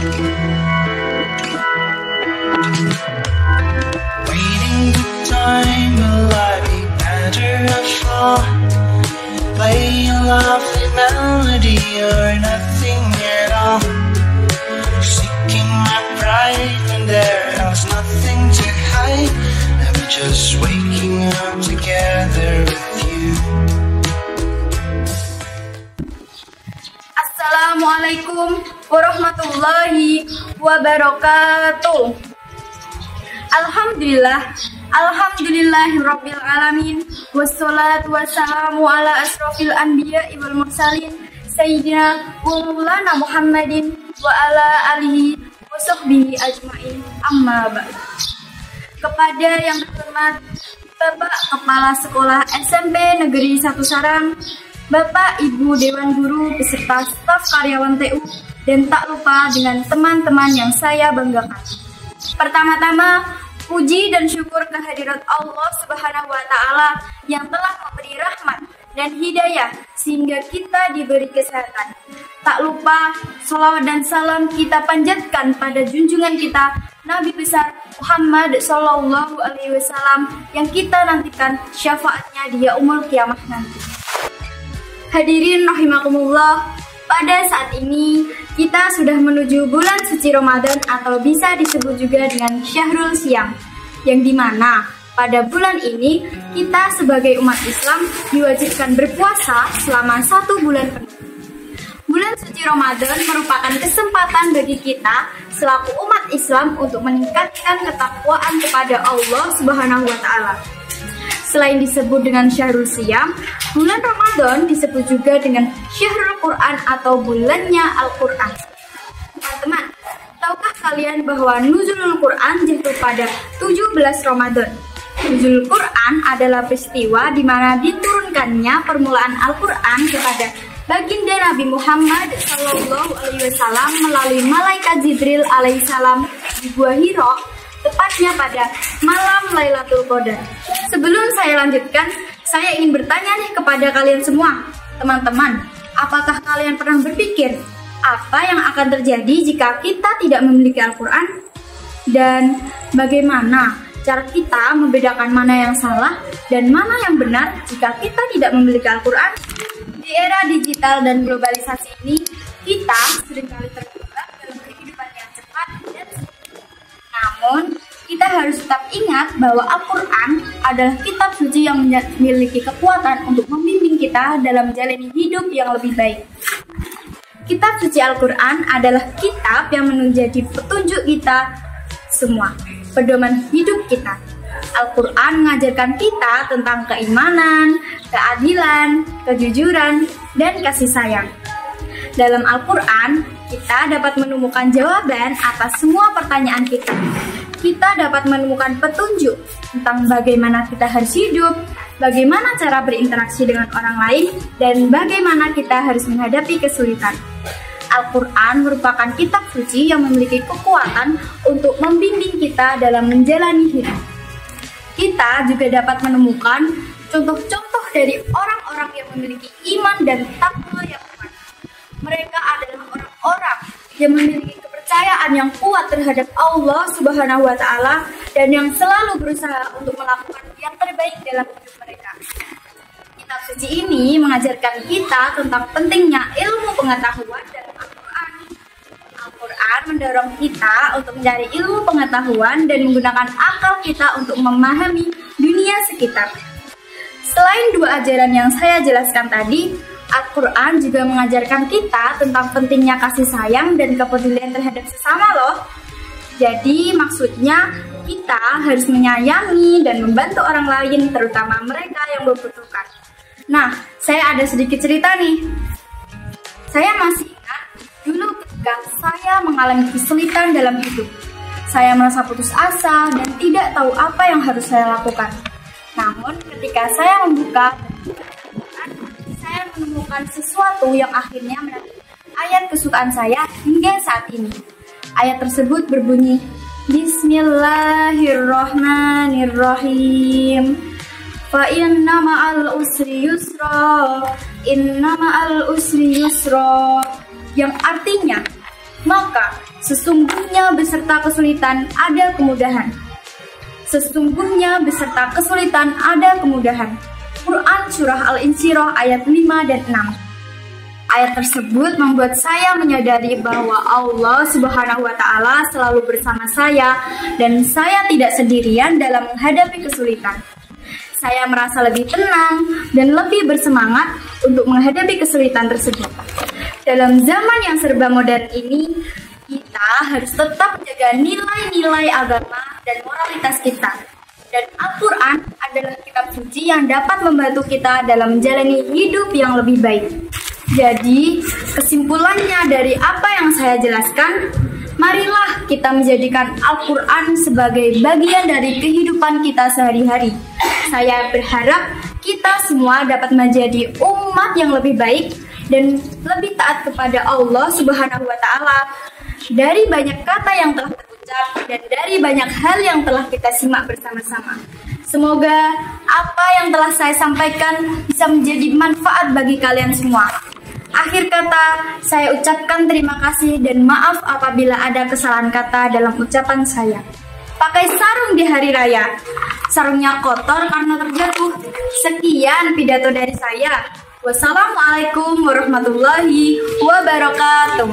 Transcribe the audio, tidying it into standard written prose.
Waiting for time, will I be better off? Play a lovely melody or nothing at all. Seeking my pride when there was nothing to hide. I'm just waking up together with you. Assalamualaikum warahmatullahi wabarakatuh. Alhamdulillahirabbil alamin, wassalatu wassalamu ala asrofil anbiya'i wal mursalin sayyidina wa maulana Muhammadin wa ala alihi wa sahbihi ajmain, amma ba'd. Kepada yang terhormat Bapak Kepala Sekolah SMP Negeri 1 Sarang, Bapak Ibu Dewan Guru beserta staf karyawan TU, dan tak lupa dengan teman-teman yang saya banggakan. Pertama-tama, puji dan syukur kehadirat Allah Subhanahu wa Ta'ala yang telah memberi rahmat dan hidayah sehingga kita diberi kesehatan. Tak lupa, sholawat dan salam kita panjatkan pada junjungan kita Nabi besar Muhammad Sallallahu Alaihi Wasallam yang kita nantikan syafaatnya di yaumul kiamah nanti. Hadirin rahimakumullah, pada saat ini kita sudah menuju bulan suci Ramadan atau bisa disebut juga dengan Syahrul Syam, yang dimana pada bulan ini kita sebagai umat Islam diwajibkan berpuasa selama 1 bulan penuh. Bulan suci Ramadan merupakan kesempatan bagi kita selaku umat Islam untuk meningkatkan ketakwaan kepada Allah Subhanahu wa Ta'ala. Selain disebut dengan Syahrul Syam, bulan Ramadan disebut juga dengan Syahrul Quran atau bulannya Al-Quran. Teman-teman, tahukah kalian bahwa Nuzulul Quran jatuh pada 17 Ramadan? Nuzulul Quran adalah peristiwa di mana diturunkannya permulaan Al-Quran kepada baginda Nabi Muhammad Sallallahu Alaihi Wasallam melalui malaikat Jibril alaihissalam di Gua Hiro, tepatnya pada malam Lailatul Qadar. Sebelum saya lanjutkan, saya ingin bertanya nih kepada kalian semua. Teman-teman, apakah kalian pernah berpikir apa yang akan terjadi jika kita tidak memiliki Al-Quran? Dan bagaimana cara kita membedakan mana yang salah dan mana yang benar jika kita tidak memiliki Al-Quran? Di era digital dan globalisasi ini, kita seringkali terjebak dalam kehidupan yang cepat dan sempit. Namun, kita harus tetap ingat bahwa Al-Quran adalah kitab suci yang memiliki kekuatan untuk membimbing kita dalam menjalani hidup yang lebih baik. Kitab suci Al-Quran adalah kitab yang menjadi petunjuk kita semua, pedoman hidup kita. Al-Quran mengajarkan kita tentang keimanan, keadilan, kejujuran, dan kasih sayang. Dalam Al-Quran, kita dapat menemukan jawaban atas semua pertanyaan kita. Kita dapat menemukan petunjuk tentang bagaimana kita harus hidup, bagaimana cara berinteraksi dengan orang lain, dan bagaimana kita harus menghadapi kesulitan. Al-Quran merupakan kitab suci yang memiliki kekuatan untuk membimbing kita dalam menjalani hidup. Kita juga dapat menemukan contoh-contoh dari orang-orang yang memiliki iman dan takwa yang kuat. Mereka adalah orang-orang yang memiliki kepercayaan yang kuat terhadap Allah Subhanahu wa Ta'ala dan yang selalu berusaha untuk melakukan yang terbaik dalam hidup mereka. Kitab suci ini mengajarkan kita tentang pentingnya ilmu pengetahuan dalam Al-Quran. Al-Quran mendorong kita untuk mencari ilmu pengetahuan dan menggunakan akal kita untuk memahami dunia sekitar. Selain dua ajaran yang saya jelaskan tadi, Al-Quran juga mengajarkan kita tentang pentingnya kasih sayang dan kepedulian terhadap sesama loh. Jadi maksudnya kita harus menyayangi dan membantu orang lain, terutama mereka yang membutuhkan. Nah, saya ada sedikit cerita nih. Saya masih ingat dulu ketika saya mengalami kesulitan dalam hidup. Saya merasa putus asa dan tidak tahu apa yang harus saya lakukan. Namun ketika saya membuka saya menemukan sesuatu yang akhirnya menjadi ayat kesukaan saya hingga saat ini. Ayat tersebut berbunyi, Bismillahirrahmanirrahim. Fa inna ma'al usri yusra, inna ma'al usri yusra. Yang artinya, Maka sesungguhnya beserta kesulitan ada kemudahan. Sesungguhnya beserta kesulitan ada kemudahan. Quran Surah Al-Insyirah ayat 5 dan 6. Ayat tersebut membuat saya menyadari bahwa Allah Subhanahu wa Ta'ala selalu bersama saya dan saya tidak sendirian dalam menghadapi kesulitan. Saya merasa lebih tenang dan lebih bersemangat untuk menghadapi kesulitan tersebut. Dalam zaman yang serba modern ini, kita harus tetap menjaga nilai-nilai agama dan moralitas kita. Dan Al-Quran adalah kitab suci yang dapat membantu kita dalam menjalani hidup yang lebih baik. Jadi, kesimpulannya dari apa yang saya jelaskan, marilah kita menjadikan Al-Quran sebagai bagian dari kehidupan kita sehari-hari. Saya berharap kita semua dapat menjadi umat yang lebih baik dan lebih taat kepada Allah Subhanahu wa Ta'ala dari banyak kata yang telah terucap dan dari banyak hal yang telah kita simak bersama-sama. Semoga apa yang telah saya sampaikan bisa menjadi manfaat bagi kalian semua. Akhir kata, saya ucapkan terima kasih dan maaf apabila ada kesalahan kata dalam ucapan saya. Pakai sarung di hari raya, sarungnya kotor karena terjatuh. Sekian pidato dari saya. Wassalamualaikum warahmatullahi wabarakatuh.